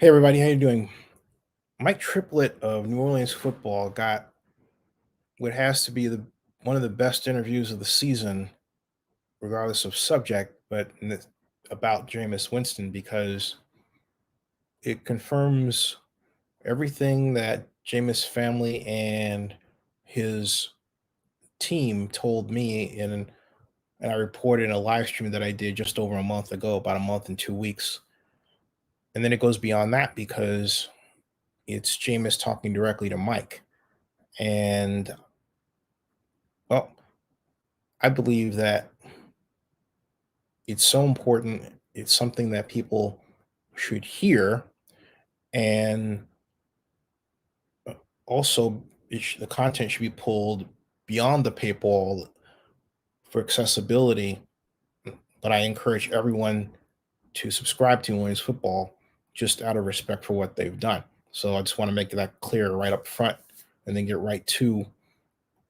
Hey everybody, how you doing? Mike Triplett of New Orleans Football got what has to be the one of the best interviews of the season, regardless of subject, about Jameis Winston because it confirms everything that Jameis family and his team told me and I reported in a live stream that I did just over a month ago, about a month and 2 weeks. And then it goes beyond that because it's Jameis talking directly to Mike. And well, I believe that it's so important. It's something that people should hear, and also the content should be pulled beyond the paywall for accessibility. But I encourage everyone to subscribe to Williams Football just out of respect for what they've done. So I just want to make that clear right up front, and then get right to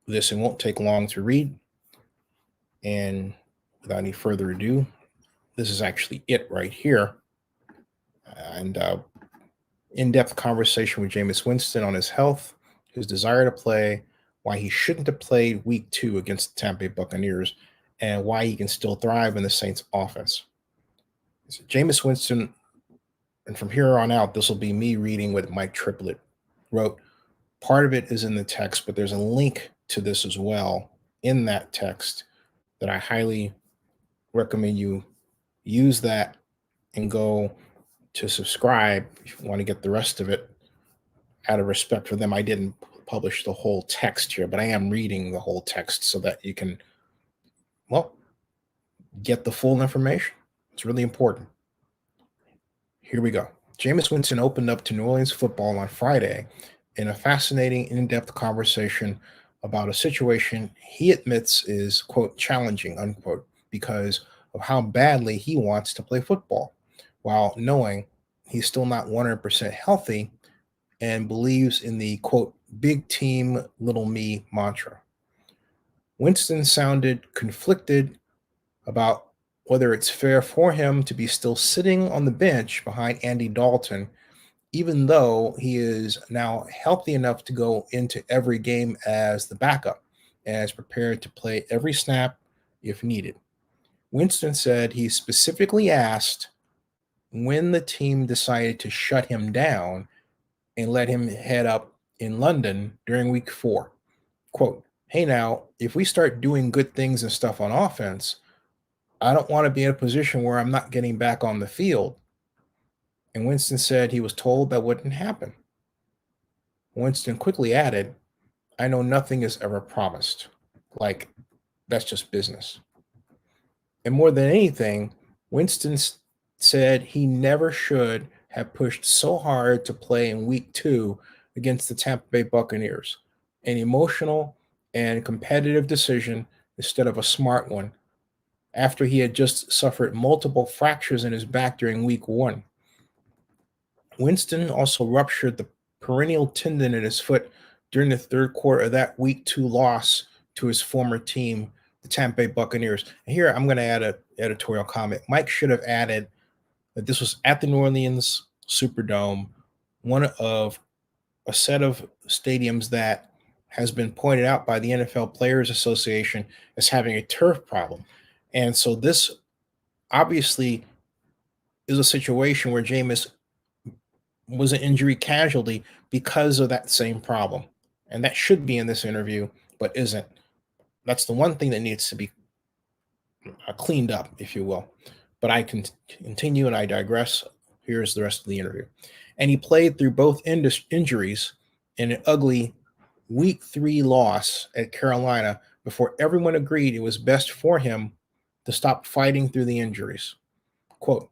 this. It won't take long to read, and without any further ado, this is actually it right here. And in-depth conversation with Jameis Winston on his health, his desire to play, why he shouldn't have played week 2 against the Tampa Bay Buccaneers, and why he can still thrive in the Saints offense. So Jameis Winston, and from here on out, this will be me reading what Mike Triplett wrote. Part of it is in the text, but there's a link to this as well in that text that I highly recommend you use that and go to subscribe if you want to get the rest of it. Out of respect for them, I didn't publish the whole text here, but I am reading the whole text so that you can, well, get the full information. It's really important. Here we go. Jameis Winston opened up to New Orleans Football on Friday in a fascinating, in-depth conversation about a situation he admits is, quote, challenging, unquote, because of how badly he wants to play football, while knowing he's still not 100% healthy and believes in the, quote, big team, little me mantra. Winston sounded conflicted about whether it's fair for him to be still sitting on the bench behind Andy Dalton, even though he is now healthy enough to go into every game as the backup and is prepared to play every snap if needed. Winston said he specifically asked when the team decided to shut him down and let him head up in London during week 4. Quote, hey, now, if we start doing good things and stuff on offense, I don't want to be in a position where I'm not getting back on the field. And Winston said he was told that wouldn't happen. Winston quickly added, I know nothing is ever promised. Like, that's just business. And more than anything, Winston said he never should have pushed so hard to play in week 2 against the Tampa Bay Buccaneers. An emotional and competitive decision instead of a smart one, after he had just suffered multiple fractures in his back during week 1. Winston also ruptured the peroneal tendon in his foot during the third quarter of that week 2 loss to his former team, the Tampa Bay Buccaneers. And here I'm going to add an editorial comment. Mike should have added that this was at the New Orleans Superdome, one of a set of stadiums that has been pointed out by the NFL Players Association as having a turf problem. And so this obviously is a situation where Jameis was an injury casualty because of that same problem. And that should be in this interview, but isn't. That's the one thing that needs to be cleaned up, if you will. But I can continue and I digress. Here's the rest of the interview. And he played through both injuries in an ugly week 3 loss at Carolina before everyone agreed it was best for him to stop fighting through the injuries. Quote,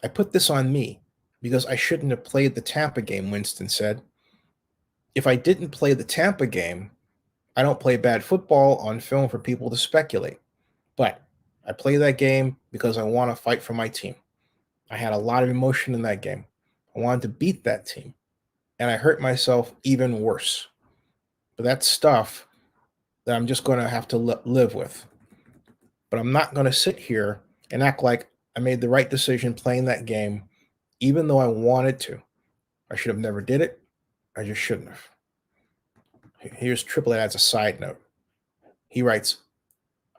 I put this on me because I shouldn't have played the Tampa game, Winston said. If I didn't play the Tampa game, I don't play bad football on film for people to speculate. But I play that game because I want to fight for my team. I had a lot of emotion in that game. I wanted to beat that team. And I hurt myself even worse. But that's stuff that I'm just going to have to live with. But I'm not going to sit here and act like I made the right decision playing that game even though I wanted to. I should have never did it. I just shouldn't have. Here's Triplett as a side note. He writes,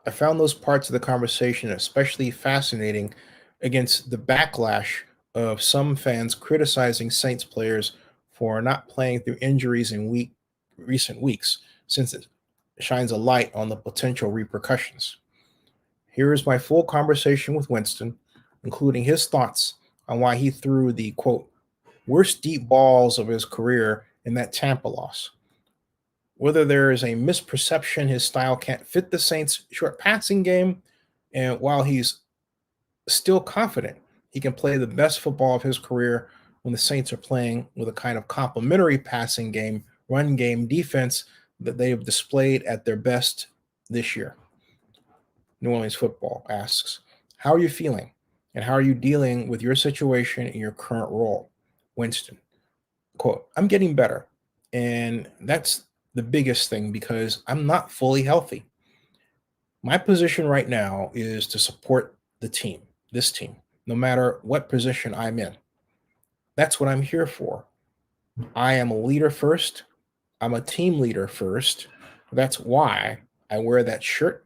I found those parts of the conversation especially fascinating against the backlash of some fans criticizing Saints players for not playing through injuries in recent weeks, since it shines a light on the potential repercussions. Here is my full conversation with Winston, including his thoughts on why he threw the quote worst deep balls of his career in that Tampa loss. Whether there is a misperception his style can't fit the Saints' short passing game, and while he's still confident he can play the best football of his career when the Saints are playing with a kind of complementary passing game, run game defense that they have displayed at their best this year. New Orleans Football asks, how are you feeling? And how are you dealing with your situation in your current role? Winston, quote, I'm getting better. And that's the biggest thing because I'm not fully healthy. My position right now is to support the team, this team, no matter what position I'm in. That's what I'm here for. I am a leader first. I'm a team leader first. That's why I wear that shirt.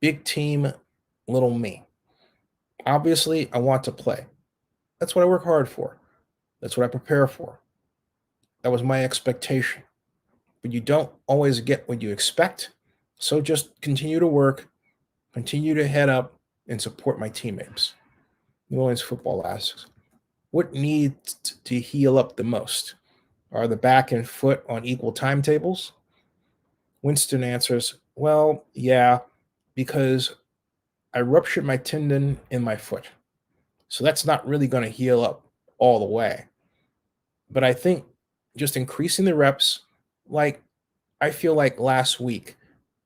Big team, little me. Obviously, I want to play. That's what I work hard for. That's what I prepare for. That was my expectation. But you don't always get what you expect. So just continue to work, continue to head up, and support my teammates. New Orleans Football asks, what needs to heal up the most? Are the back and foot on equal timetables? Winston answers, well, yeah, because I ruptured my tendon in my foot. So that's not really going to heal up all the way. But I think just increasing the reps, like I feel like last week,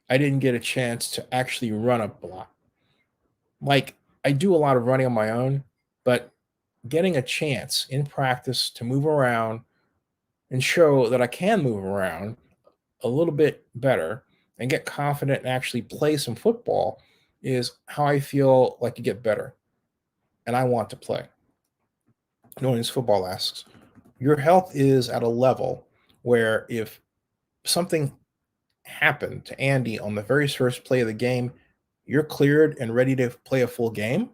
I didn't get a chance to actually run a lot. Like I do a lot of running on my own, but getting a chance in practice to move around and show that I can move around a little bit better and get confident and actually play some football is how I feel like to get better. And I want to play. New Orleans Football asks, your health is at a level where if something happened to Andy on the very first play of the game, you're cleared and ready to play a full game?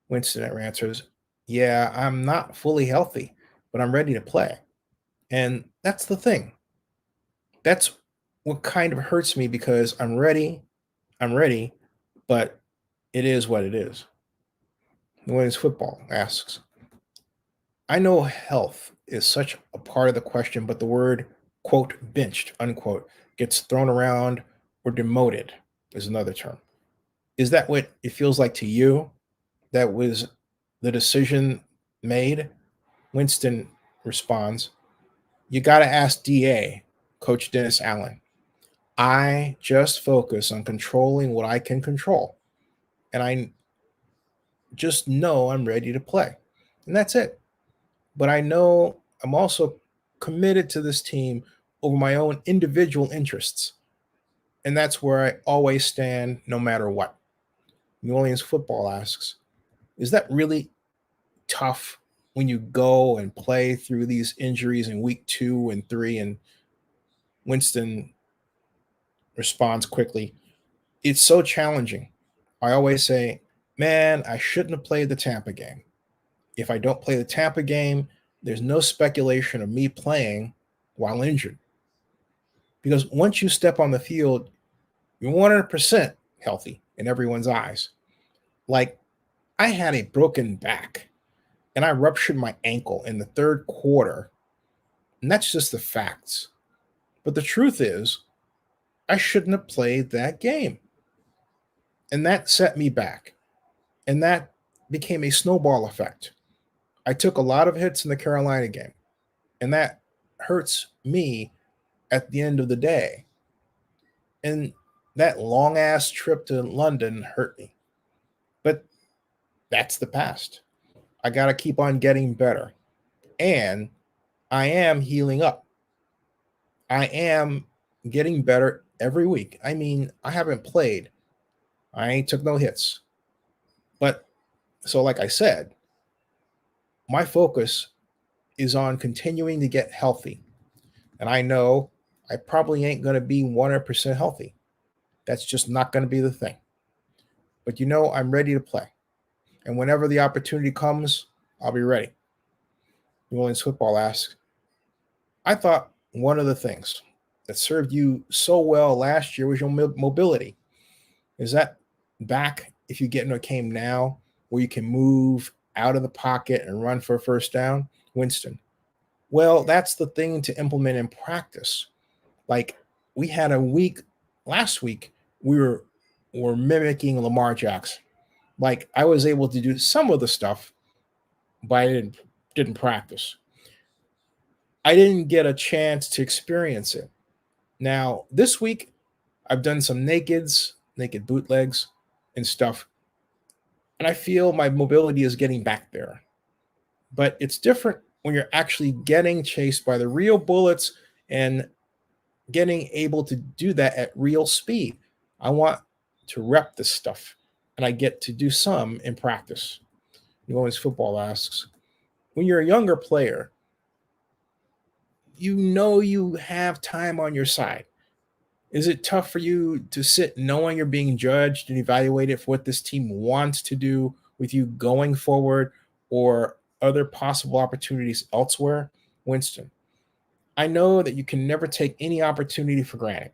Winston answers, yeah, I'm not fully healthy, but I'm ready to play. And that's the thing. That's what kind of hurts me because I'm ready, but it is what it is. New Orleans Football asks, I know health is such a part of the question, but the word, quote, benched, unquote, gets thrown around or demoted is another term. Is that what it feels like to you? That was the decision made? Winston responds, you got to ask DA, Coach Dennis Allen. I just focus on controlling what I can control. And I just know I'm ready to play. And that's it. But I know I'm also committed to this team over my own individual interests. And that's where I always stand no matter what. New Orleans Football asks, is that really tough when you go and play through these injuries in week 2 and 3? And Winston responds quickly, it's so challenging. I always say, man, I shouldn't have played the Tampa game. If I don't play the Tampa game, there's no speculation of me playing while injured. Because once you step on the field, you're 100% healthy in everyone's eyes. Like, I had a broken back and I ruptured my ankle in the third quarter. And that's just the facts. But the truth is, I shouldn't have played that game. And that set me back. And that became a snowball effect. I took a lot of hits in the Carolina game. And that hurts me at the end of the day. And that long ass trip to London hurt me. But that's the past. I got to keep on getting better. And I am healing up. I am getting better every week. I mean, I haven't played. I ain't took no hits. But so like I said, My focus is on continuing to get healthy. And I know I probably ain't going to be 100% healthy. That's just not going to be the thing. But I'm ready to play. And whenever the opportunity comes, I'll be ready. NewOrleans.Football asks, I thought one of the things that served you so well last year was your mobility. Is that back if you get into a game now where you can move out of the pocket and run for a first down? Winston. Well, that's the thing to implement in practice. Like we had a week last week, were mimicking Lamar Jackson. Like I was able to do some of the stuff, but I didn't practice. I didn't get a chance to experience it. Now, this week, I've done some naked bootlegs and stuff, and I feel my mobility is getting back there. But it's different when you're actually getting chased by the real bullets and getting able to do that at real speed. I want to rep this stuff, and I get to do some in practice. NewOrleans.Football asks, when you're a younger player, you have time on your side. Is it tough for you to sit knowing you're being judged and evaluated for what this team wants to do with you going forward or other possible opportunities elsewhere? Winston, I know that you can never take any opportunity for granted,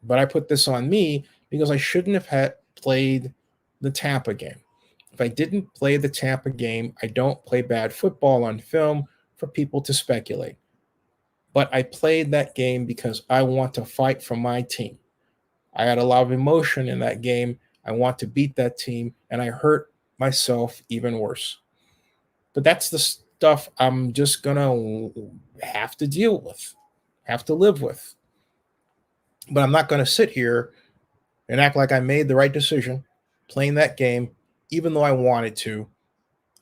but I put this on me because I shouldn't have had played the Tampa game. If I didn't play the Tampa game, I don't play bad football on film for people to speculate. But I played that game because I want to fight for my team. I had a lot of emotion in that game. I want to beat that team, and I hurt myself even worse. But that's the stuff I'm just going to have to deal with, have to live with. But I'm not going to sit here and act like I made the right decision playing that game, even though I wanted to.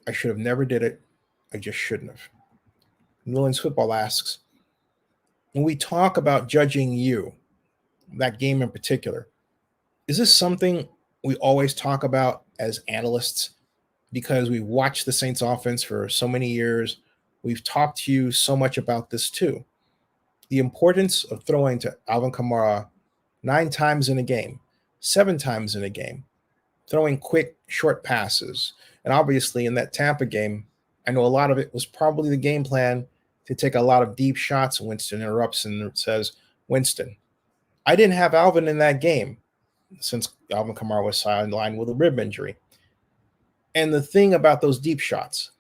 I should have never did it. I just shouldn't have. NewOrleans.Football asks, when we talk about judging you, that game in particular, is this something we always talk about as analysts because we've watched the Saints offense for so many years? We've talked to you so much about this too. The importance of throwing to Alvin Kamara 9 times in a game, 7 times in a game, throwing quick, short passes. And obviously in that Tampa game, I know a lot of it was probably the game plan to take a lot of deep shots. Winston interrupts and says, Winston, I didn't have Alvin in that game since Alvin Kamara was sidelined with a rib injury. And the thing about those deep shots,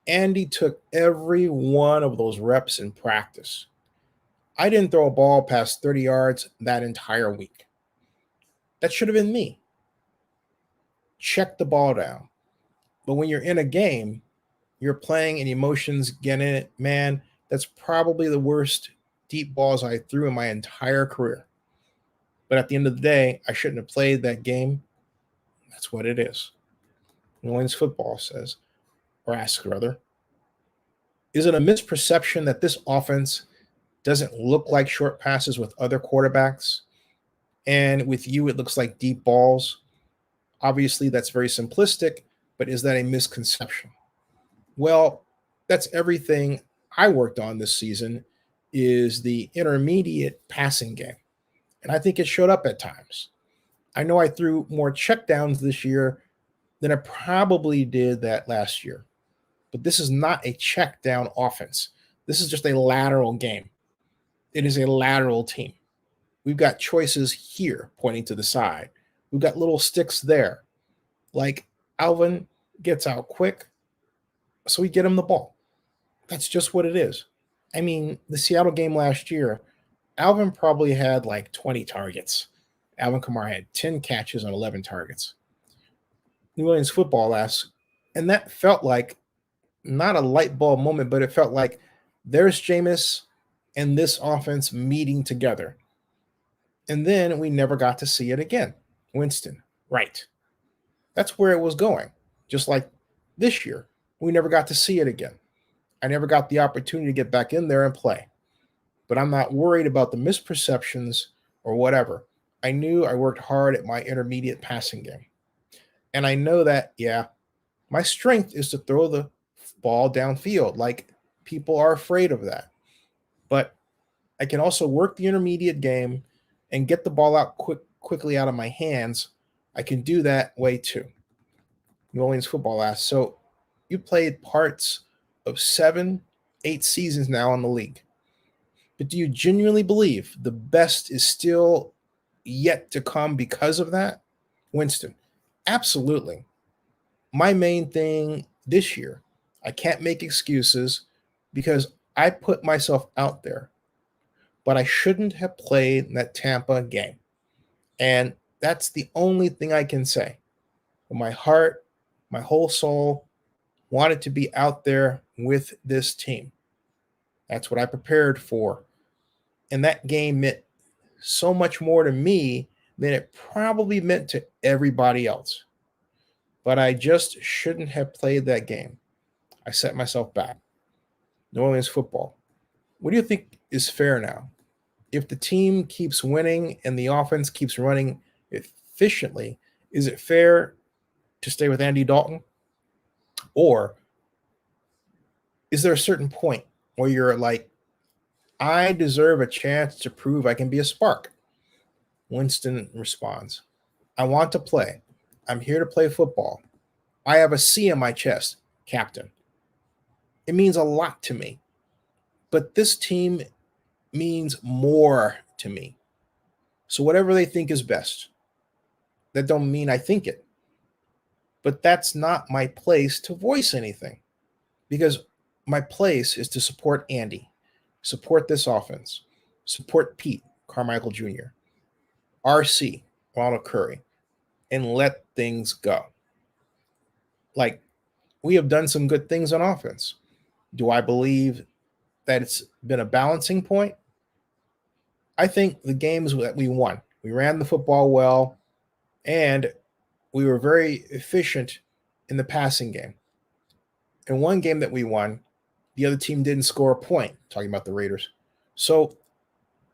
Andy took every one of those reps in practice. I didn't throw a ball past 30 yards that entire week. That should have been me. Check the ball down. But when you're in a game, you're playing and emotions get in it, man, that's probably the worst deep balls I threw in my entire career. But at the end of the day, I shouldn't have played that game. That's what it is. NewOrleans.Football says, or asks rather, is it a misperception that this offense doesn't look like short passes with other quarterbacks? And with you, it looks like deep balls. Obviously, that's very simplistic, but is that a misconception? Well, that's everything I worked on this season is the intermediate passing game. And I think it showed up at times. I know I threw more checkdowns this year than I probably did that last year. But this is not a check down offense. This is just a lateral game. It is a lateral team. We've got choices here pointing to the side. We've got little sticks there. Like Alvin gets out quick, so we get him the ball. That's just what it is. I mean, the Seattle game last year, Alvin probably had like 20 targets. Alvin Kamara had 10 catches on 11 targets. NewOrleans.Football asks, and that felt like not a light bulb moment, but it felt like there's Jameis and this offense meeting together. And then we never got to see it again. Winston, right. That's where it was going. Just like this year, we never got to see it again. I never got the opportunity to get back in there and play. But I'm not worried about the misperceptions or whatever. I knew I worked hard at my intermediate passing game. And I know that, yeah, my strength is to throw the ball downfield. Like, people are afraid of that. But I can also work the intermediate game and get the ball out quickly out of my hands. I can do that way too. New Orleans Football asks, so you played parts of 7, 8 seasons now in the league. But do you genuinely believe the best is still yet to come because of that? Winston, absolutely. My main thing this year, I can't make excuses because I put myself out there, but I shouldn't have played that Tampa game. And that's the only thing I can say. My heart, my whole soul wanted to be out there with this team. That's what I prepared for. And that game meant so much more to me than it probably meant to everybody else. But I just shouldn't have played that game. I set myself back. New Orleans Football. What do you think is fair now? If the team keeps winning and the offense keeps running efficiently, is it fair to stay with Andy Dalton? Or is there a certain point where you're like, I deserve a chance to prove I can be a spark? Winston responds, I want to play. I'm here to play football. I have a C on my chest, Captain. It means a lot to me. But this team means more to me. So whatever they think is best, that don't mean I think it. But that's not my place to voice anything, because my place is to support Andy, support this offense, support Pete Carmichael Jr., RC, Ronald Curry, and let things go. Like, we have done some good things on offense. Do I believe that it's been a balancing point? I think the games that we won, we ran the football well, and we were very efficient in the passing game. In one game that we won, the other team didn't score a point, talking about the Raiders. So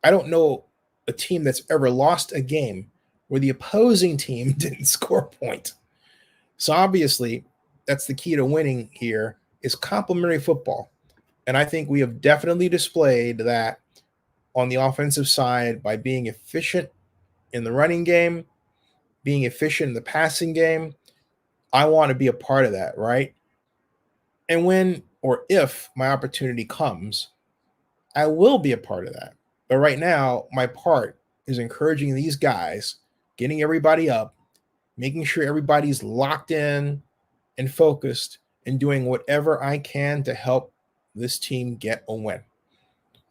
I don't know a team that's ever lost a game where the opposing team didn't score a point. So obviously, that's the key to winning here, is complementary football. And I think we have definitely displayed that on the offensive side by being efficient in the running game, being efficient in the passing game. I want to be a part of that, right? And when or if my opportunity comes, I will be a part of that. But right now, my part is encouraging these guys, getting everybody up, making sure everybody's locked in and focused, and doing whatever I can to help this team get a win.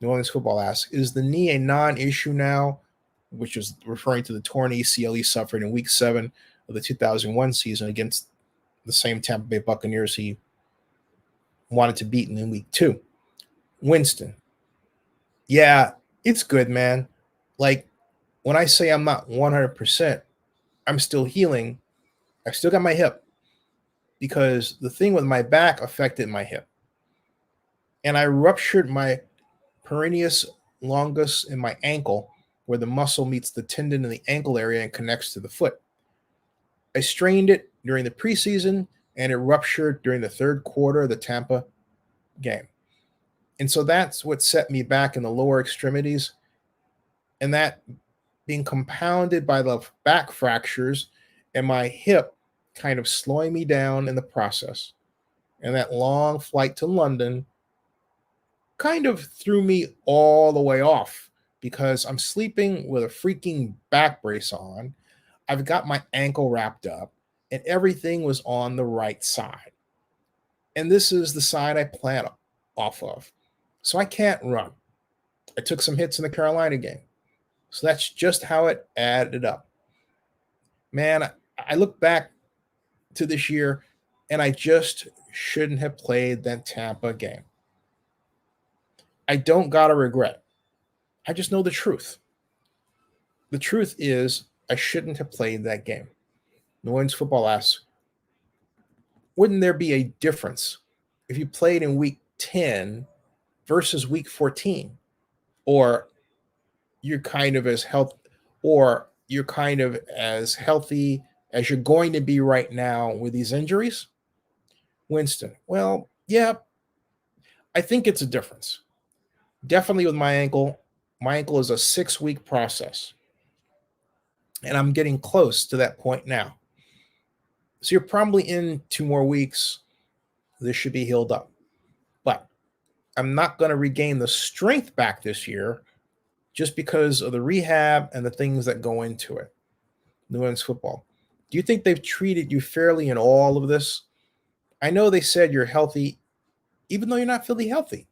New Orleans Football asks, is the knee a non-issue now? Which is referring to the torn ACL he suffered in Week 7 of the 2001 season against the same Tampa Bay Buccaneers he wanted to beat in Week 2. Winston, yeah, it's good, man. Like, when I say I'm not 100%, I'm still healing. I still got my hip, because the thing with my back affected my hip. And I ruptured my peroneus longus in my ankle, where the muscle meets the tendon in the ankle area and connects to the foot. I strained it during the preseason, and it ruptured during the third quarter of the Tampa game. And so that's what set me back in the lower extremities. And that being compounded by the back fractures and my hip kind of slowing me down in the process. And that long flight to London kind of threw me all the way off, because I'm sleeping with a freaking back brace on. I've got my ankle wrapped up, and everything was on the right side. And this is the side I plan off of. So I can't run. I took some hits in the Carolina game. So that's just how it added up. Man, I look back to this year, and I just shouldn't have played that Tampa game. I don't got to regret. I just know the truth. The truth is, I shouldn't have played that game. New Orleans Football asks, wouldn't there be a difference if you played in Week 10 versus Week 14? Or you're kind of as healthy as you're going to be right now with these injuries? Winston, well, Yeah, I think it's a difference. Definitely with my ankle. My ankle is a 6-week process, and I'm getting close to that point now. So you're probably in 2 more weeks. This should be healed up. But I'm not going to regain the strength back this year just because of the rehab and the things that go into it. NewOrleans.Football. Do you think they've treated you fairly in all of this? I know they said you're healthy, even though you're not fully healthy.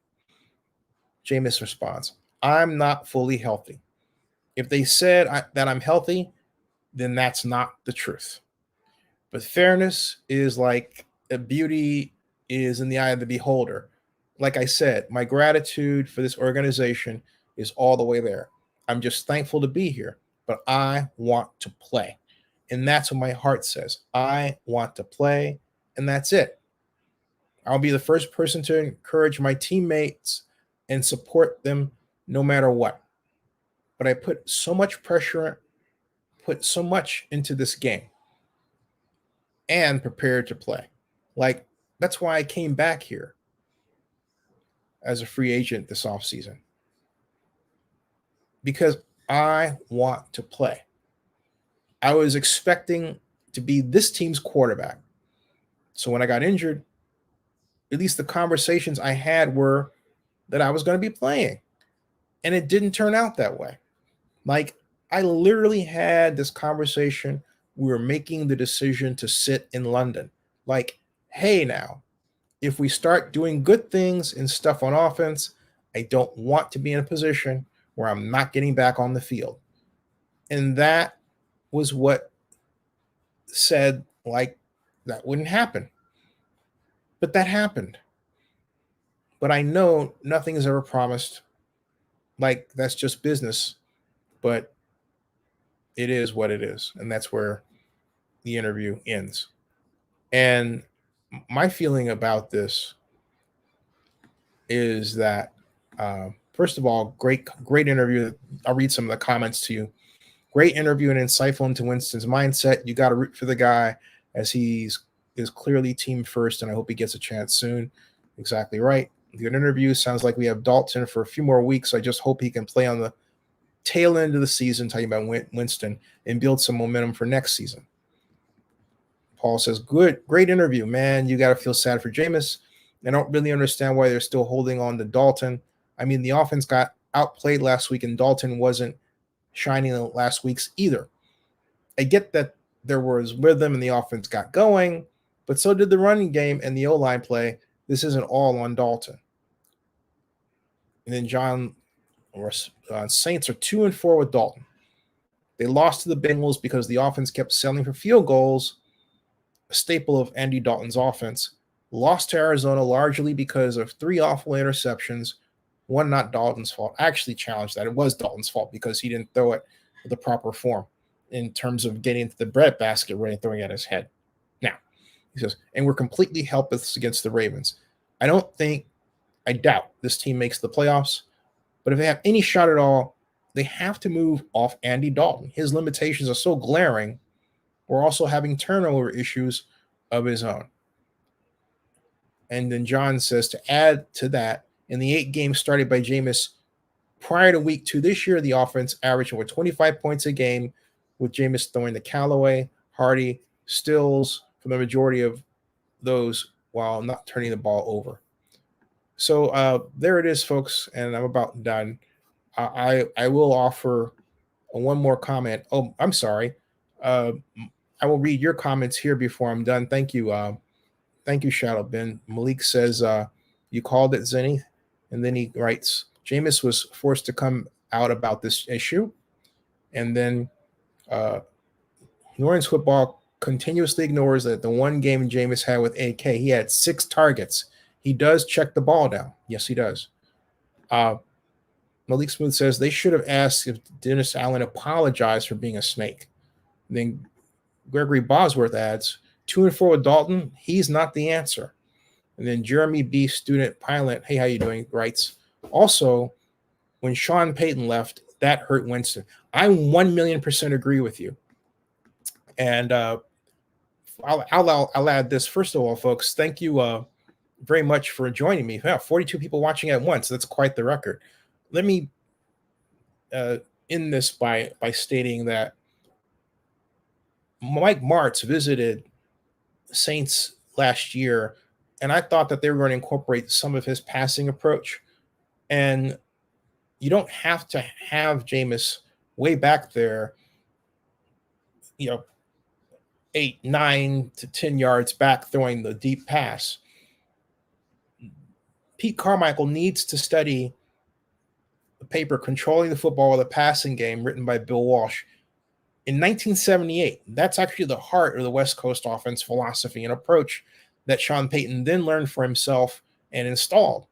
Jameis responds, I'm not fully healthy. If they said that I'm healthy, then that's not the truth. But fairness is like a beauty is in the eye of the beholder. Like I said, my gratitude for this organization is all the way there. I'm just thankful to be here, but I want to play. And that's what my heart says. I want to play, and that's it. I'll be the first person to encourage my teammates and support them no matter what. But I put so much pressure, put so much into this game and prepared to play. Like, that's why I came back here as a free agent this offseason. Because I want to play. I was expecting to be this team's quarterback. So when I got injured, at least the conversations I had were that I was going to be playing. And it didn't turn out that way. Like, I literally had this conversation. We were making the decision to sit in London. Like, hey, now, if we start doing good things and stuff on offense, I don't want to be in a position where I'm not getting back on the field. And that was what said, like, that wouldn't happen. But that happened. But I know nothing is ever promised. Like, that's just business. But it is what it is. And that's where the interview ends. And my feeling about this is that, first of all, great interview. I'll read some of the comments to you. Great interview and insightful into Winston's mindset. You got to root for the guy as is clearly team first, and I hope he gets a chance soon. Exactly right. Good interview. Sounds like we have Dalton for a few more weeks. I just hope he can play on the tail end of the season, talking about Winston, and build some momentum for next season. Paul says, great interview, man. You got to feel sad for Jameis. I don't really understand why they're still holding on to Dalton. I mean, the offense got outplayed last week, and Dalton wasn't shining in the last weeks either. I get that there was rhythm and the offense got going, but so did the running game and the O-line play. This isn't all on Dalton. And then Saints are 2-4 with Dalton. They lost to the Bengals because the offense kept settling for field goals, a staple of Andy Dalton's offense. Lost to Arizona largely because of 3 awful interceptions, one not Dalton's fault. I actually challenged that. It was Dalton's fault because he didn't throw it with the proper form in terms of getting to the bread basket right and throwing it at his head. Now, he says, and we're completely helpless against the Ravens. I doubt this team makes the playoffs, but if they have any shot at all, they have to move off Andy Dalton. His limitations are so glaring. We're also having turnover issues of his own. And then John says, to add to that, in the 8 games started by Jameis prior to week 2 this year, the offense averaged over 25 points a game, with Jameis throwing to Callaway, Hardy, Stills for the majority of those while not turning the ball over. So there it is, folks, and I'm about done. I will offer one more comment. Oh, I'm sorry. I will read your comments here before I'm done. Thank you. Thank you, Shadow Ben. Malik says, you called it, Zenny. And then he writes, Jameis was forced to come out about this issue. And then NewOrleans.Football continuously ignores that the one game Jameis had with AK, he had 6 targets. He does check the ball down. Yes, he does. Malik Smooth says they should have asked if Dennis Allen apologized for being a snake. And then Gregory Bosworth adds, 2-4 with Dalton, he's not the answer. And then Jeremy B. Student Pilot, hey, how you doing? Writes, also, when Sean Payton left, that hurt Winston. I 1,000,000% agree with you. And I'll add this. First of all, folks, thank you very much for joining me. Wow, 42 people watching at once. That's quite the record. Let me end this by stating that Mike Martz visited Saints last year, and I thought that they were going to incorporate some of his passing approach. And you don't have to have Jameis way back there, 8, 9 to 10 yards back throwing the deep pass. Pete Carmichael needs to study the paper Controlling the Football with a Passing Game, written by Bill Walsh. In 1978, that's actually the heart of the West Coast offense philosophy and approach that Sean Payton then learned for himself and installed.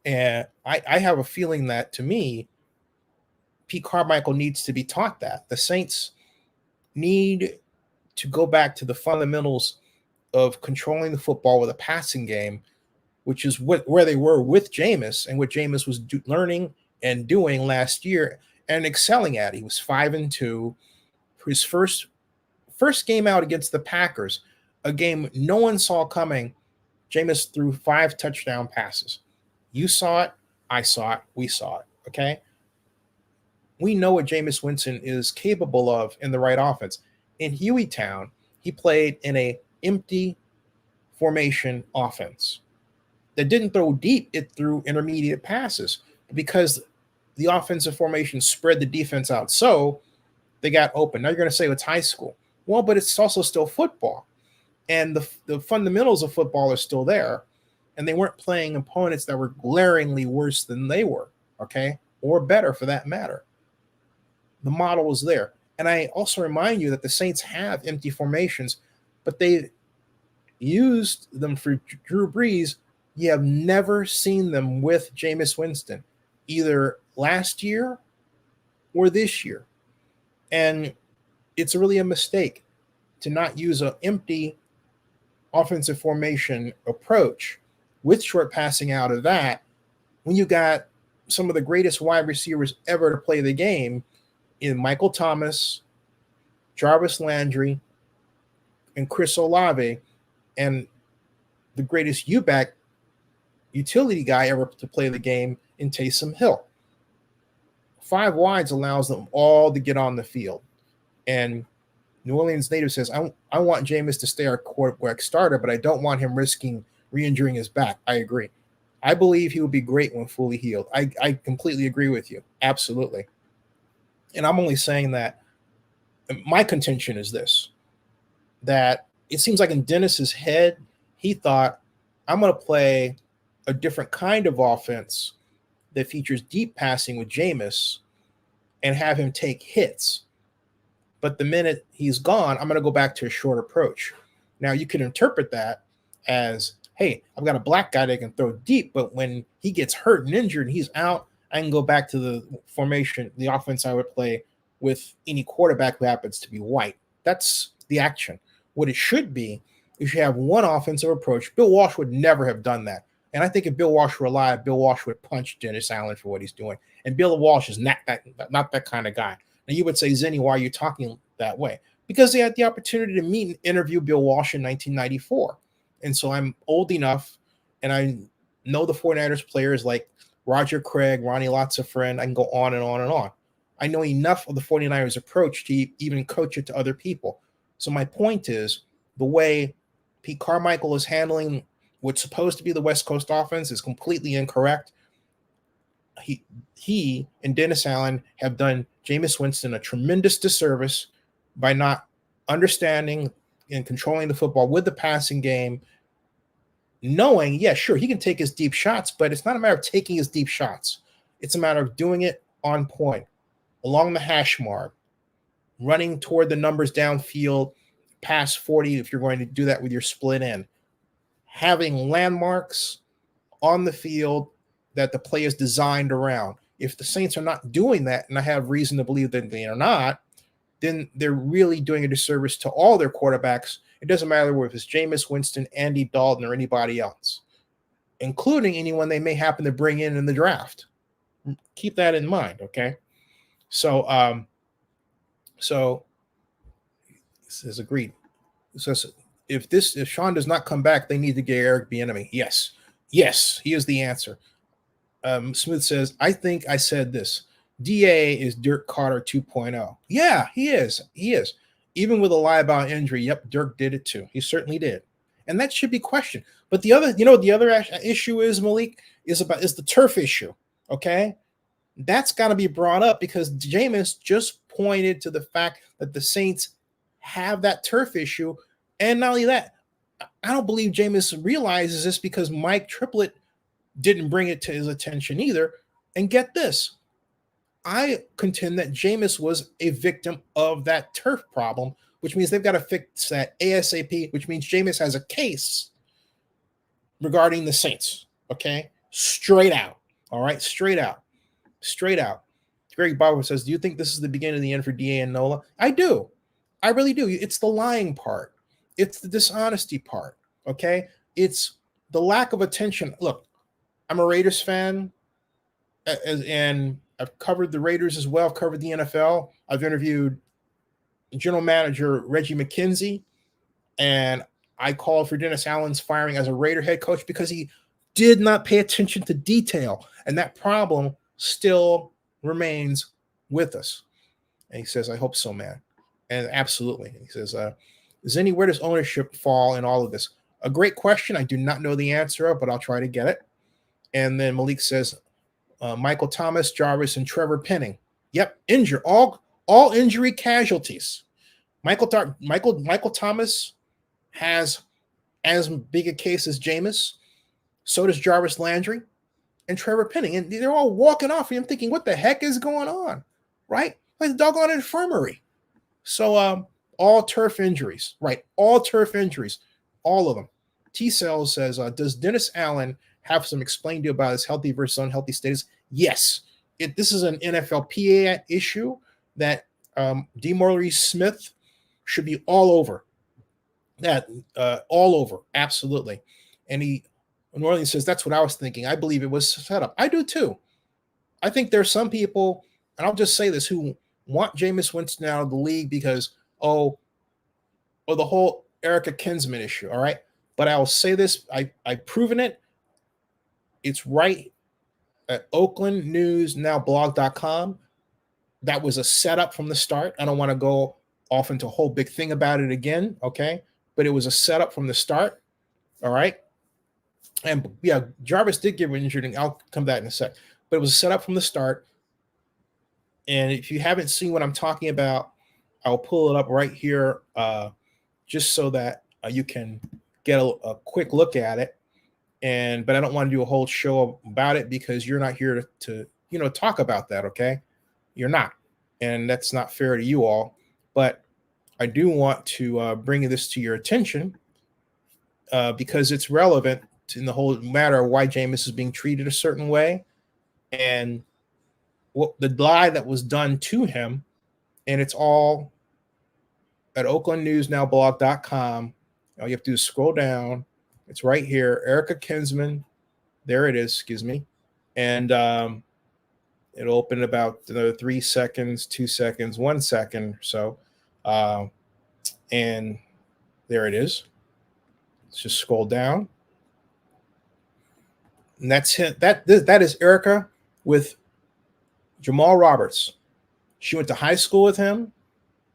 And I have a feeling that, to me, Pete Carmichael needs to be taught that. The Saints need to go back to the fundamentals of controlling the football with a passing game, which is where they were with Jameis and what Jameis was learning and doing last year and excelling at. He was 5-2 for his first game out against the Packers, a game no one saw coming. Jameis threw 5 touchdown passes. You saw it, I saw it, we saw it, okay? We know what Jameis Winston is capable of in the right offense. In Hueytown, he played in a empty formation offense that didn't throw deep, it threw intermediate passes because the offensive formation spread the defense out. So they got open. Now you're going to say it's high school. Well, but it's also still football. And the fundamentals of football are still there. And they weren't playing opponents that were glaringly worse than they were, okay? Or better for that matter. The model was there. And I also remind you that the Saints have empty formations, but they used them for Drew Brees. You have never seen them with Jameis Winston, either last year or this year. And it's really a mistake to not use an empty offensive formation approach with short passing out of that when you got some of the greatest wide receivers ever to play the game in Michael Thomas, Jarvis Landry, and Chris Olave, and the greatest U-back utility guy ever to play the game in Taysom Hill. 5 wides allows them all to get on the field. And New Orleans native says, I want Jameis to stay our quarterback starter, but I don't want him risking re-injuring his back. I agree. I believe he will be great when fully healed. I completely agree with you. Absolutely. And I'm only saying that my contention is this, that it seems like in Dennis's head, he thought, I'm going to play a different kind of offense that features deep passing with Jameis and have him take hits. But the minute he's gone, I'm going to go back to a short approach. Now, you can interpret that as, hey, I've got a black guy that can throw deep, but when he gets hurt and injured and he's out, I can go back to the formation, the offense I would play with any quarterback who happens to be white. That's the action. What it should be is you have one offensive approach. Bill Walsh would never have done that. And I think if Bill Walsh were alive, Bill Walsh would punch Dennis Allen for what he's doing. And Bill Walsh is not that kind of guy. Now, you would say, Zenny, why are you talking that way? Because they had the opportunity to meet and interview Bill Walsh in 1994. And so I'm old enough, and I know the 49ers players like Roger Craig, Ronnie Lotzafriend. I can go on and on and on. I know enough of the 49ers approach to even coach it to other people. So my point is, the way Pete Carmichael is handling what's supposed to be the West Coast offense is completely incorrect. He and Dennis Allen have done Jameis Winston a tremendous disservice by not understanding and controlling the football with the passing game, knowing, yeah, sure, he can take his deep shots, but it's not a matter of taking his deep shots. It's a matter of doing it on point, along the hash mark, running toward the numbers downfield, past 40 if you're going to do that with your split end, having landmarks on the field that the play is designed around. If the Saints are not doing that, and I have reason to believe that they are not, then they're really doing a disservice to all their quarterbacks. It doesn't matter if it's Jameis Winston, Andy Dalton, or anybody else, including anyone they may happen to bring in the draft. Keep that in mind, okay? So this is agreed. So if Sean does not come back, they need to get Eric Bieniemy. Yes, he is the answer. Smooth says, I think I said this. DA is Dirk Carter 2.0. Yeah, he is. Even with a lie about injury, yep, Dirk did it too. He certainly did. And that should be questioned. But the other issue is, Malik, is the turf issue. Okay? That's got to be brought up because Jameis just pointed to the fact that the Saints have that turf issue. And not only that, I don't believe Jameis realizes this because Mike Triplett didn't bring it to his attention either. And get this, I contend that Jameis was a victim of that turf problem, which means they've got to fix that ASAP, which means Jameis has a case regarding the Saints. Okay? Straight out. All right? Straight out. Greg Bauer says, do you think this is the beginning of the end for DA and Nola? I do. I really do. It's the lying part. It's the dishonesty part. Okay? It's the lack of attention. Look, I'm a Raiders fan, and I've covered the Raiders as well. I've covered the NFL. I've interviewed general manager Reggie McKenzie, and I called for Dennis Allen's firing as a Raider head coach because he did not pay attention to detail, and that problem still remains with us. And he says, I hope so, man. And absolutely. He says, where does ownership fall in all of this? A great question. I do not know the answer of, but I'll try to get it. And then Malik says, Michael Thomas, Jarvis, and Trevor Penning. Yep, injured. All injury casualties. Michael Thomas has as big a case as Jameis. So does Jarvis Landry and Trevor Penning. And they're all walking off. And I'm thinking, what the heck is going on? Right? Like the doggone infirmary. So all turf injuries. Right. All turf injuries. All of them. T-Cell says, does Dennis Allen have some explain to you about his healthy versus unhealthy status? Yes. This is an NFLPA issue that DeMaurice Smith should be all over. That all over. Absolutely. And New Orleans says, that's what I was thinking. I believe it was set up. I do too. I think there's some people, and I'll just say this, who want Jameis Winston out of the league because, the whole Erica Kinsman issue, all right? But I will say this, I've proven it. It's right at OaklandNewsNowBlog.com. That was a setup from the start. I don't want to go off into a whole big thing about it again, okay? But it was a setup from the start, all right? And yeah, Jarvis did get injured, and I'll come back in a sec. But it was a setup from the start. And if you haven't seen what I'm talking about, I'll pull it up right here just so that you can get a quick look at it. But I don't want to do a whole show about it because you're not here to talk about that, okay? You're not. And that's not fair to you all. But I do want to bring this to your attention because it's relevant in the whole matter of why Jameis is being treated a certain way and what the lie that was done to him. And it's all at OaklandNewsNowBlog.com. All you have to do is scroll down. It's right here. Erica Kinsman. There it is. Excuse me. And it'll open in about 3 seconds, 2 seconds, 1 second or so. And there it is. Let's just scroll down. And that's it. That is Erica with Jamal Roberts. She went to high school with him.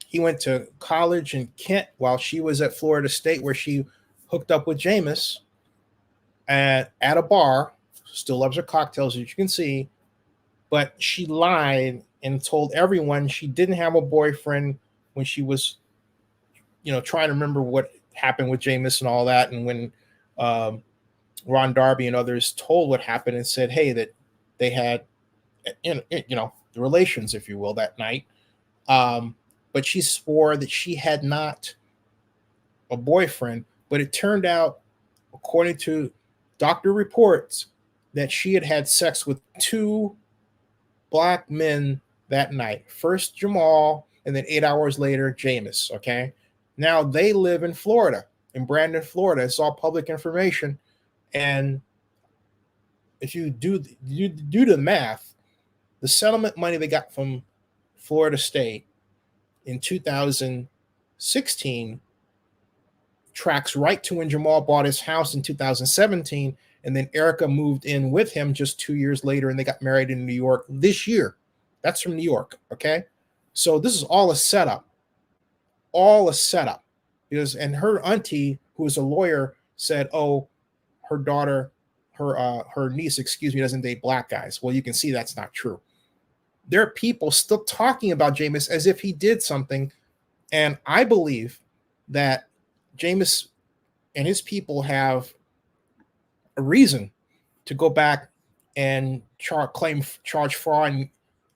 He went to college in Kent while she was at Florida State, where she hooked up with Jameis at a bar. Still loves her cocktails, as you can see. But she lied and told everyone she didn't have a boyfriend when she was, trying to remember what happened with Jameis and all that. And when Ron Darby and others told what happened and said, hey, that they had, the relations, if you will, that night. But she swore that she had not a boyfriend. But it turned out, according to doctor reports, that she had had sex with 2 black men that night. First Jamal, and then 8 hours later, Jameis, okay? Now they live in Florida, in Brandon, Florida. It's all public information. And if you do the math, the settlement money they got from Florida State in 2016 tracks right to when Jamal bought his house in 2017, and then Erica moved in with him just 2 years later, and they got married in New York this year. That's from New York, okay? So this is all a setup. All a setup. And her auntie, who is a lawyer, said, "Oh, her daughter, her niece, excuse me, doesn't date black guys." Well, you can see that's not true. There are people still talking about Jameis as if he did something, and I believe that Jameis and his people have a reason to go back and charge fraud,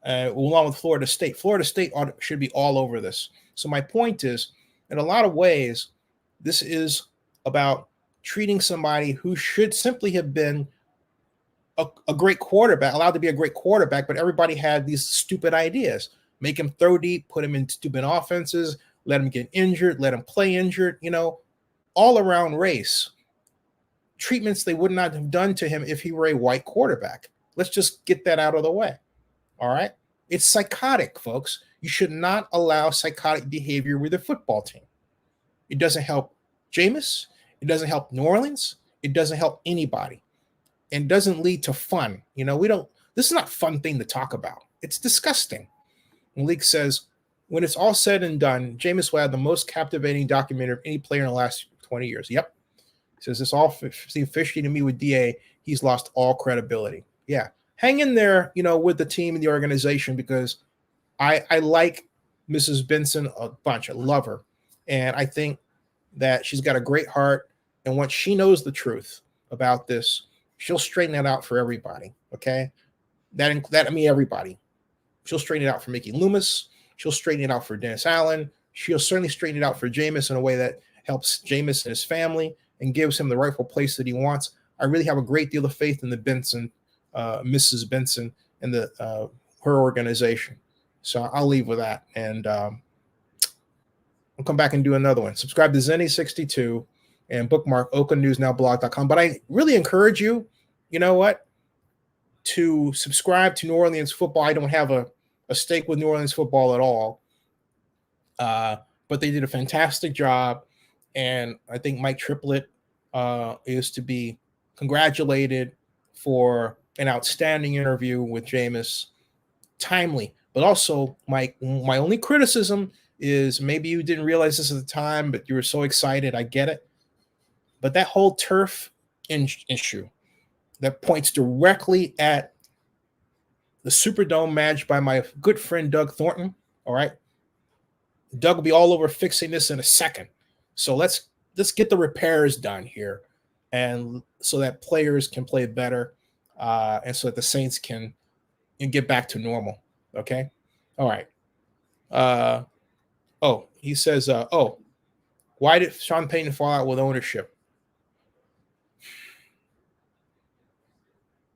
along with Florida State. Florida State should be all over this. So my point is, in a lot of ways, this is about treating somebody who should simply have been a great quarterback, allowed to be a great quarterback, but everybody had these stupid ideas. Make him throw deep, put him in stupid offenses, let him get injured, let him play injured, all around race. Treatments they would not have done to him if he were a white quarterback. Let's just get that out of the way. All right? It's psychotic, folks. You should not allow psychotic behavior with a football team. It doesn't help Jameis. It doesn't help New Orleans. It doesn't help anybody. And doesn't lead to fun. This is not a fun thing to talk about. It's disgusting. And Leak says, when it's all said and done, Jameis will have the most captivating documentary of any player in the last 20 years. Yep. He says, this all seems fishy to me with DA. He's lost all credibility. Yeah. Hang in there, with the team and the organization, because I like Mrs. Benson a bunch. I love her. And I think that she's got a great heart. And once she knows the truth about this, she'll straighten that out for everybody. Okay. Everybody. She'll straighten it out for Mickey Loomis. She'll straighten it out for Dennis Allen. She'll certainly straighten it out for Jameis in a way that helps Jameis and his family and gives him the rightful place that he wants. I really have a great deal of faith in the Benson, Mrs. Benson, and her organization. So I'll leave with that, and I'll come back and do another one. Subscribe to Zenny62 and bookmark oaklandnewsnowblog.com. But I really encourage you, to subscribe to New Orleans Football. I don't have a stake with New Orleans Football at all, but they did a fantastic job, and I think Mike Triplett is to be congratulated for an outstanding interview with Jameis. Timely, but also my only criticism is maybe you didn't realize this at the time, but you were so excited. I get it. But that whole turf issue that points directly at the Superdome match by my good friend Doug Thornton. All right. Doug will be all over fixing this in a second. So let's get the repairs done here, and so that players can play better, and so that the Saints can get back to normal. Okay. All right. He says, why did Sean Payton fall out with ownership?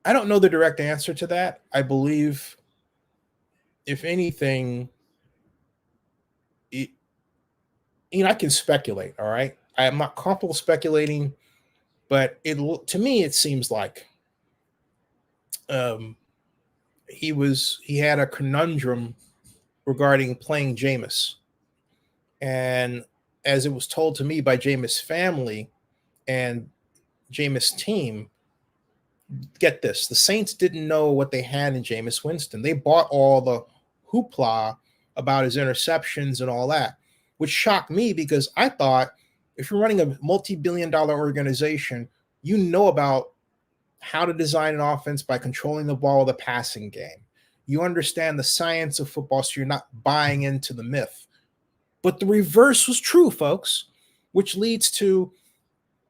I don't know the direct answer to that. I believe, if anything, I can speculate. All right. I am not comfortable speculating, but to me, it seems like he had a conundrum regarding playing Jameis. And as it was told to me by Jameis' family and Jameis' team, get this, the Saints didn't know what they had in Jameis Winston. They bought all the hoopla about his interceptions and all that, which shocked me, because I thought if you're running a multi-billion-dollar organization, you know about how to design an offense by controlling the ball of the passing game. You understand the science of football, so you're not buying into the myth. But the reverse was true, folks, which leads to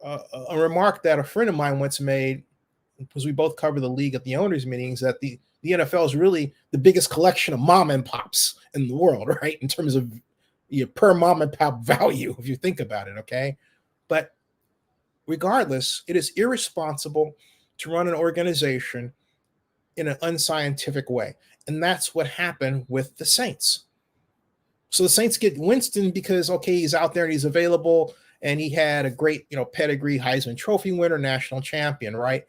a remark that a friend of mine once made, because we both cover the league at the owners' meetings, that the NFL is really the biggest collection of mom and pops in the world, right? In terms of per mom and pop value, if you think about it, okay? But regardless, it is irresponsible to run an organization in an unscientific way. And that's what happened with the Saints. So the Saints get Winston because, okay, he's out there and he's available, and he had a great, pedigree, Heisman Trophy winner, national champion, right?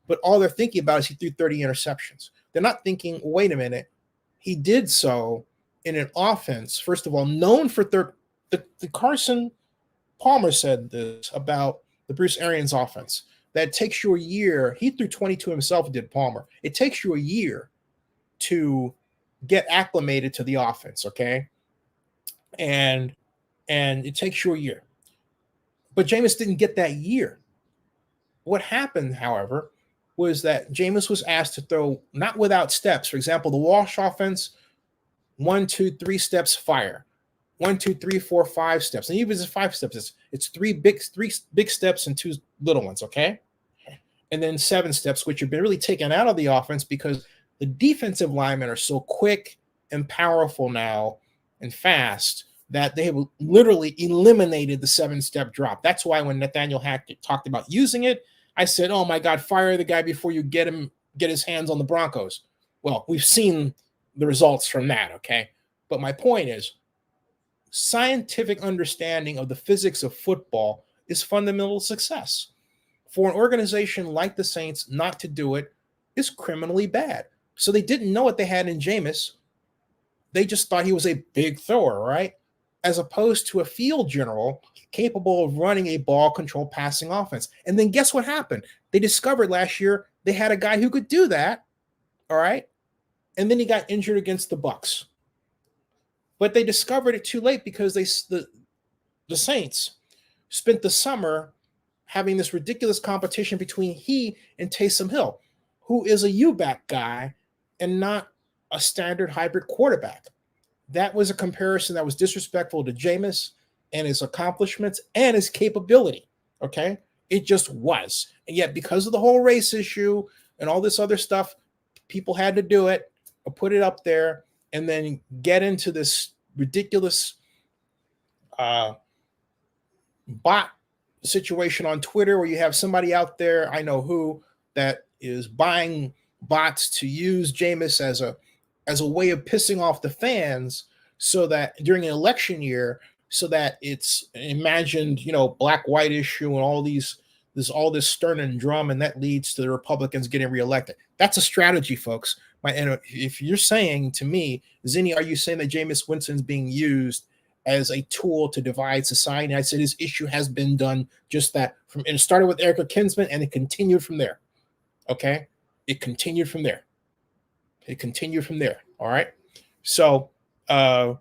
But all they're thinking about is he threw 30 interceptions. They're not thinking, wait a minute, he did so in an offense, first of all, known for the Carson Palmer said this about the Bruce Arians offense, that it takes you a year. He threw 22 himself, did Palmer. It takes you a year to get acclimated to the offense, okay? And it takes you a year. But Jameis didn't get that year. What happened, however, was that Jameis was asked to throw not without steps. For example, the Walsh offense, 1, 2, 3 steps, fire. 1, 2, 3, 4, 5 steps. And even if it's 5 steps, it's three big steps and 2 little ones, okay? And then 7 steps, which have been really taken out of the offense because the defensive linemen are so quick and powerful now and fast that they have literally eliminated the 7-step drop. That's why when Nathaniel Hackett talked about using it, I said, oh my God, fire the guy before you get his hands on the Broncos. Well, we've seen the results from that, okay? But my point is, scientific understanding of the physics of football is fundamental success. For an organization like the Saints not to do it is criminally bad. So they didn't know what they had in Jameis. They just thought he was a big thrower, right? As opposed to a field general capable of running a ball control passing offense. And then guess what happened? They discovered last year they had a guy who could do that, all right? And then he got injured against the Bucs. But they discovered it too late because the Saints spent the summer having this ridiculous competition between he and Taysom Hill, who is a U-back guy and not a standard hybrid quarterback. That was a comparison that was disrespectful to Jameis and his accomplishments and his capability, okay? It just was. And yet because of the whole race issue and all this other stuff, people had to do it or put it up there and then get into this ridiculous bot situation on Twitter where you have somebody out there, I know who, that is buying bots to use Jameis as a way of pissing off the fans so that during an election year, so that it's imagined, black-white issue and all this stern and drum, and that leads to the Republicans getting reelected. That's a strategy, folks. And if you're saying to me, Zinni, are you saying that Jameis Winston's being used as a tool to divide society? And I said his issue has been done just that. It started with Erica Kinsman, and it continued from there. Okay? It continued from there. All right? So, Greg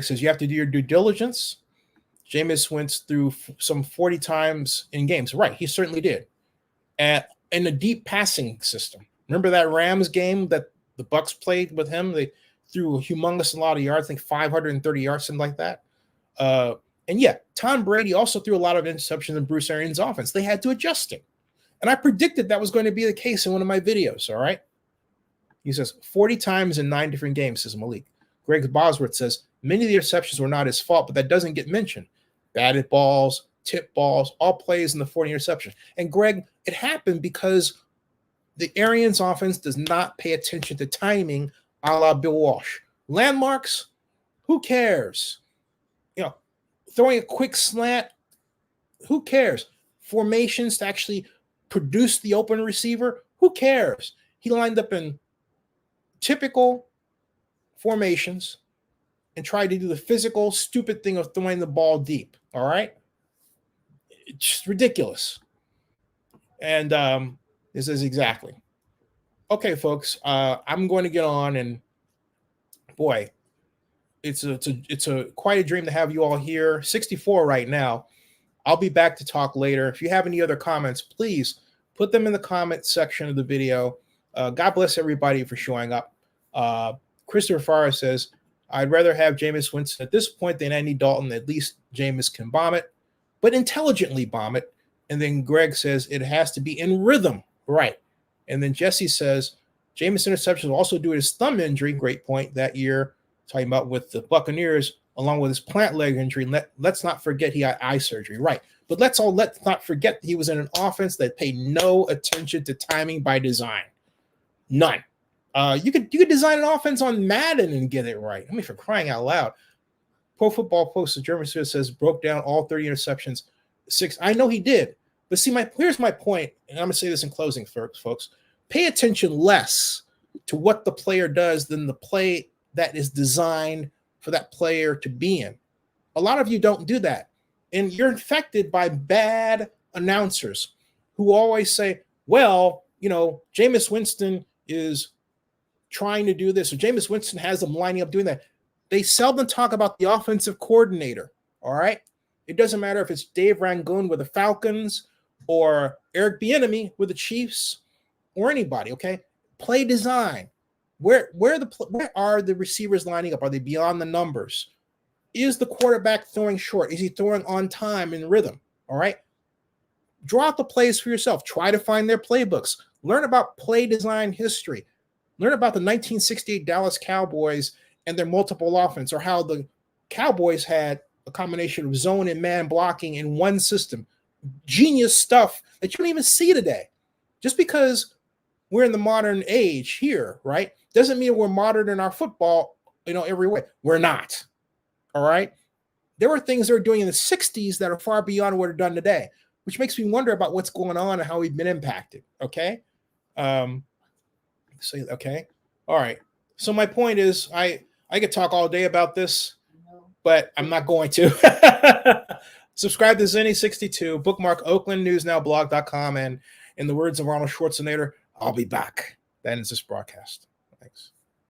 says, you have to do your due diligence. Jameis went through some 40 times in games. Right, he certainly did. In a deep passing system. Remember that Rams game that the Bucs played with him? They threw a humongous lot of yards, I think 530 yards, something like that. And yeah, Tom Brady also threw a lot of interceptions in Bruce Arians' offense. They had to adjust it. And I predicted that was going to be the case in one of my videos, all right? He says, 40 times in 9 different games, says Malik. Greg Bosworth says, many of the interceptions were not his fault, but that doesn't get mentioned. Batted balls, tip balls, all plays in the 40 interception. And Greg, it happened because the Arians offense does not pay attention to timing a la Bill Walsh. Landmarks, who cares? Throwing a quick slant, who cares? Formations to actually produce the open receiver, who cares? He lined up in typical formations and tried to do the physical, stupid thing of throwing the ball deep, all right? It's just ridiculous. And this is exactly. Okay, folks, I'm going to get on, and boy, it's a quite a dream to have you all here. 64 right now. I'll be back to talk later. If you have any other comments, please put them in the comment section of the video. God bless everybody for showing up. Christopher Farr says, I'd rather have Jameis Winston at this point than Andy Dalton. At least Jameis can bomb it, but intelligently bomb it. And then Greg says it has to be in rhythm. Right. And then Jesse says, Jameis interceptions will also do his thumb injury. Great point that year. Talking about with the Buccaneers, along with his plant leg injury. Let's not forget he had eye surgery. Right. But let's not forget that he was in an offense that paid no attention to timing by design. None. You could design an offense on Madden and get it right. I mean, for crying out loud. Pro Football Post, German says, broke down all 30 interceptions. 6. I know he did. But see, here's my point, and I'm going to say this in closing, folks. Pay attention less to what the player does than the play that is designed for that player to be in. A lot of you don't do that. And you're infected by bad announcers who always say, well, Jameis Winston is trying to do this, or Jameis Winston has them lining up doing that. They seldom talk about the offensive coordinator, all right? It doesn't matter if it's Dave Rangoon with the Falcons or Eric Bieniemy with the Chiefs or anybody, okay? Play design. Where are the receivers lining up? Are they beyond the numbers? Is the quarterback throwing short? Is he throwing on time in rhythm? All right. Draw out the plays for yourself. Try to find their playbooks. Learn about play design history. Learn about the 1968 Dallas Cowboys and their multiple offense, or how the Cowboys had a combination of zone and man blocking in one system. Genius stuff that you don't even see today. Just because we're in the modern age here, right, doesn't mean we're modern in our football, every way. We're not. All right. There were things they were doing in the 60s that are far beyond what are done today, which makes me wonder about what's going on and how we've been impacted. Okay. Okay. All right. So my point is, I could talk all day about this, but I'm not going to. Subscribe to Zenny62, bookmark OaklandNewsNowBlog.com, and in the words of Arnold Schwarzenegger, I'll be back. That ends this broadcast. Thanks.